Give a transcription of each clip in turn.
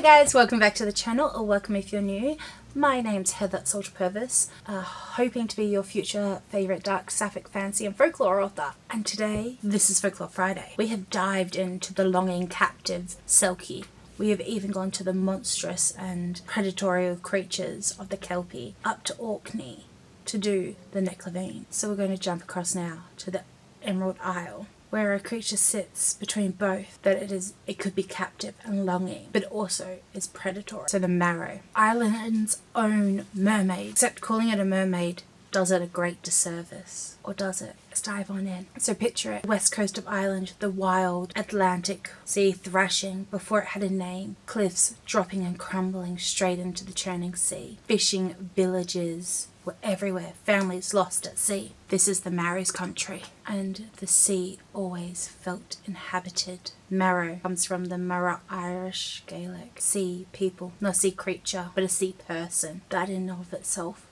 guys, welcome back to the channel, or welcome if you're new. My name's Heather Salter-Purves, hoping to be your future favourite dark sapphic fantasy and folklore author. And today, this is Folklore Friday. We have dived into the longing captive Selkie. We have even gone to the monstrous and predatory creatures of the Kelpie, up to Orkney, to do the Neclavine. So we're going to jump across now to the Emerald Isle, where a creature sits between both, that it could be captive and longing, but also is predatory. So the Merrow, Ireland's own mermaid, except calling it a mermaid does it a great disservice. Or does it? Let's dive on in. So picture it, west coast of Ireland, the wild Atlantic sea thrashing before it had a name, cliffs dropping and crumbling straight into the churning sea, fishing villages were everywhere, families lost at sea. This is the Merrows country, and the sea always felt inhabited. Merrow comes from the Merrow Irish Gaelic, sea people, not a sea creature, but a sea person. That in and of itself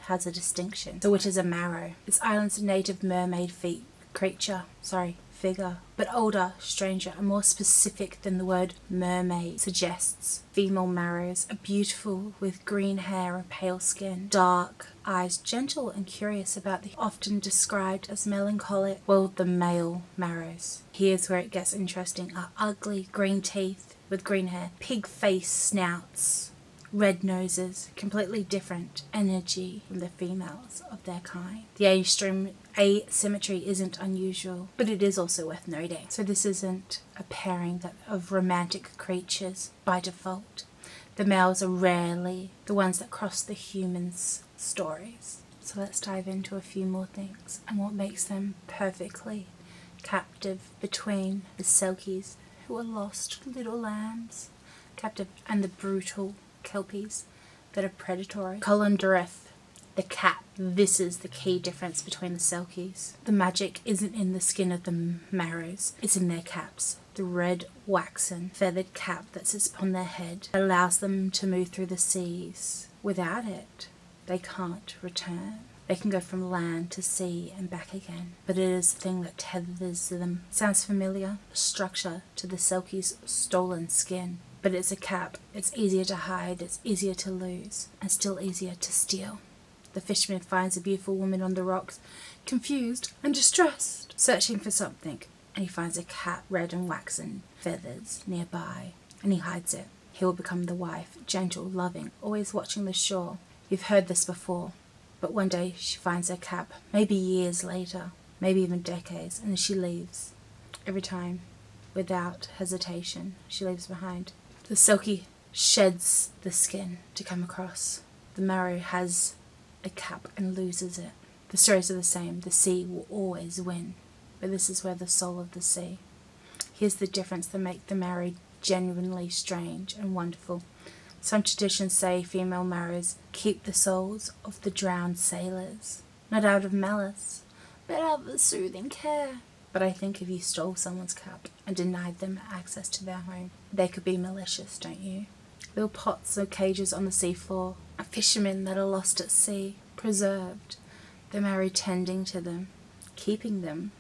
has a distinction. So what is a Merrow? It's Ireland's native mermaid figure, but older, stranger, and more specific than the word mermaid suggests. Female Merrows are beautiful with green hair and pale skin, dark eyes, gentle and curious about the often described as melancholic. Well, the male Merrows, here's where it gets interesting, are ugly green teeth with green hair, pig face snouts, red noses, completely different energy from the females of their kind. The asymmetry isn't unusual, but it is also worth noting. So this isn't a pairing of romantic creatures by default. The males are rarely the ones that cross the humans' stories. So let's dive into a few more things and what makes them perfectly captive between the Selkies, who are lost little lambs, captive, and the brutal Kelpies that are predatory. Druith, the cat. This is the key difference between the Selkies. The magic isn't in the skin of the Merrows, it's in their caps. The red waxen feathered cap that sits upon their head allows them to move through the seas. Without it, they can't return. They can go from land to sea and back again, but it is the thing that tethers them. Sounds familiar? The structure to the Selkie's stolen skin. But it's a cap. It's easier to hide, it's easier to lose, and still easier to steal. The fisherman finds a beautiful woman on the rocks, confused and distressed, searching for something, and he finds a cap, red and waxen feathers, nearby, and he hides it. He will become the wife, gentle, loving, always watching the shore. You've heard this before, but one day she finds her cap, maybe years later, maybe even decades, and she leaves. Every time, without hesitation, she leaves behind. The Selkie sheds the skin to come across. The Merrow has a cap and loses it. The stories are the same. The sea will always win. But this is where the soul of the sea. Here's the difference that make the Merrow genuinely strange and wonderful. Some traditions say female Merrows keep the souls of the drowned sailors, not out of malice, but out of soothing care. But I think if you stole someone's cap and denied them access to their home, they could be malicious, don't you? Little pots or cages on the seafloor, fishermen that are lost at sea, preserved, the Merrow tending to them, keeping them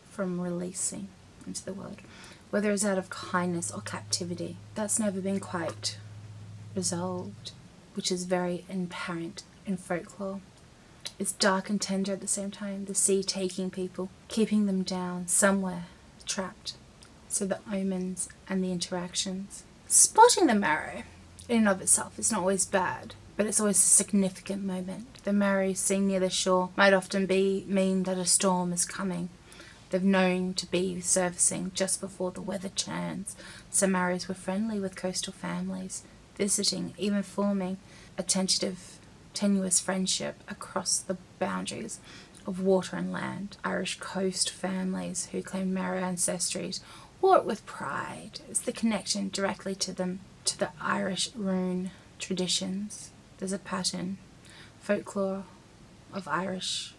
from releasing into the world, whether it's out of kindness or captivity. That's never been quite resolved, which is very apparent in folklore. It's dark and tender at the same time, the sea taking people, keeping them down, somewhere, trapped. So the omens and the interactions. Spotting the Merrow, in and of itself, is not always bad, but it's always a significant moment. The Merrow seen near the shore might often mean that a storm is coming. They've known to be surfacing just before the weather turns. Some Merrows were friendly with coastal families, visiting, even forming a tenuous friendship across the boundaries of water and land. Irish coast families who claimed Merrow ancestries wore it with pride. It's the connection directly to them, to the Irish Roane traditions. There's a pattern, folklore of Irish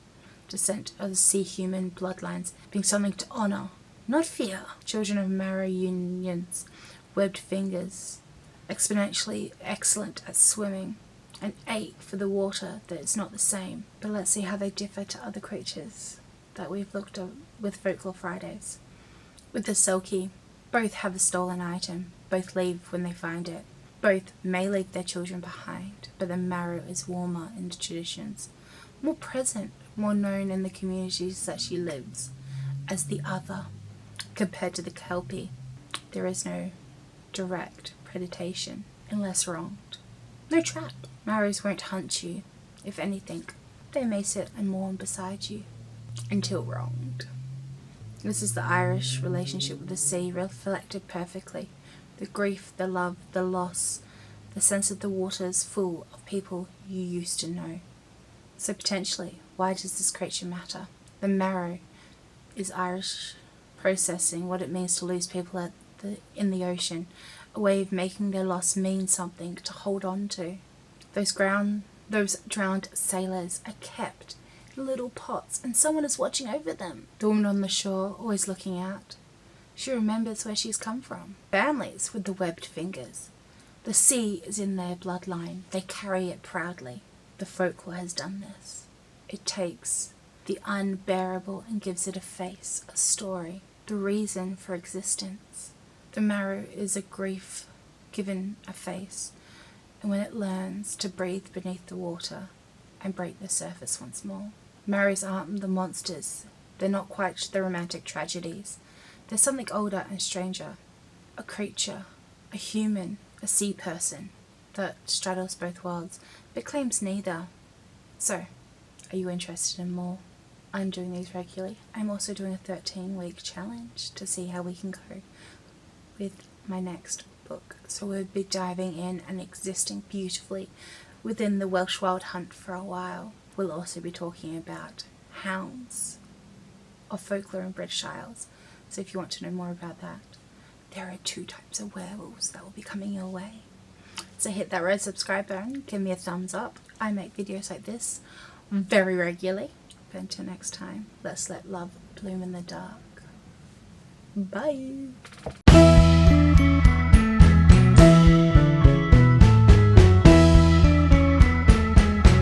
descent of the sea human bloodlines being something to honour, not fear. Children of Merrow unions, webbed fingers, exponentially excellent at swimming, an ache for the water that is not the same. But let's see how they differ to other creatures that we've looked at with Folklore Fridays. With the Selkie, Both have a stolen item. Both leave when they find it. Both may leave their children behind, but the Merrow is warmer in the traditions, more present, more known in the communities that she lives as the other. Compared to the Kelpie, there is no direct predation unless wronged. No trap. Merrows won't hunt you. If anything, they may sit and mourn beside you until wronged. This is the Irish relationship with the sea reflected perfectly. The grief, the love, the loss, the sense of the waters full of people you used to know. So potentially, why does this creature matter? The Merrow is Irish processing what it means to lose people in the ocean, a way of making their loss mean something to hold on to. Those drowned sailors are kept in little pots, and someone is watching over them. The woman on the shore, always looking out. She remembers where she's come from. Families with the webbed fingers. The sea is in their bloodline. They carry it proudly. The folklore has done this. It takes the unbearable and gives it a face, a story, the reason for existence. The Merrow is a grief given a face, and when it learns to breathe beneath the water and break the surface once more. Merrows aren't the monsters. They're not quite the romantic tragedies. There's something older and stranger. A creature, a human, a sea person that straddles both worlds, but claims neither. So, are you interested in more? I'm doing these regularly. I'm also doing a 13-week challenge to see how we can go with my next book. So we'll be diving in and existing beautifully within the Welsh wild hunt for a while. We'll also be talking about hounds of folklore in British Isles. So if you want to know more about that, there are 2 types of werewolves that will be coming your way. So hit that red subscribe button, give me a thumbs up. I make videos like this very regularly. But until next time, let's let love bloom in the dark. Bye!